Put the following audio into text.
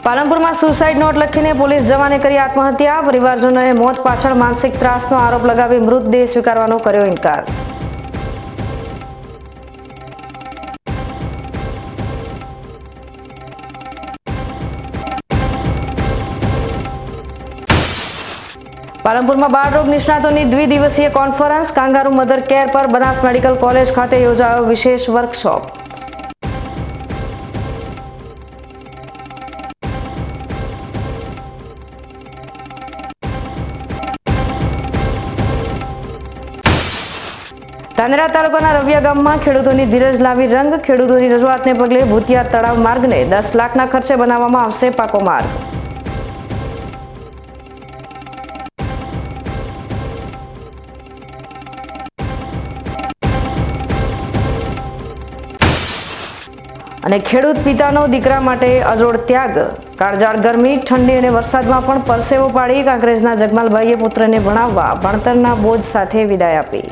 પાલનપુરમાં suicide not લખીને police જવાને કરી આત્મહત્યા। પરિવારજનોએ મોત પાછળ માનસિક ત્રાસનો આરોપ લગાવી મૃતદેહ સ્વીકારવાનો કર્યો ઇનકાર। પાલનપુરમાં બાળરોગ નિષ્ણાતોની દ્વિદિવસીય કોન્ફરન્સ। કાંગારૂ મધર કેર પર બનાસ મેડિકલ કોલેજ ખાતે યોજાયો વિશેષ વર્કશોપ। ધાનેરા તાલુકાના રવિયા ગામમાં ખેડૂતોની ધીરજ લાવી રંગ। ખેડૂતોની રજૂઆતને પગલે ભૂતિયા તળાવ માર્ગને 10 લાખના ખર્ચે બનાવવામાં આવશે પાકો માર્ગ। અને ખેડૂત પિતાનો દીકરા માટે અજોડ ત્યાગ। કાળઝાળ ગરમી, ઠંડી અને વરસાદમાં પણ પરસેવો પાડી કાંકરેજના જગમાલભાઈએ પુત્રને ભણાવવા ભણતરના બોજ સાથે વિદાય આપી।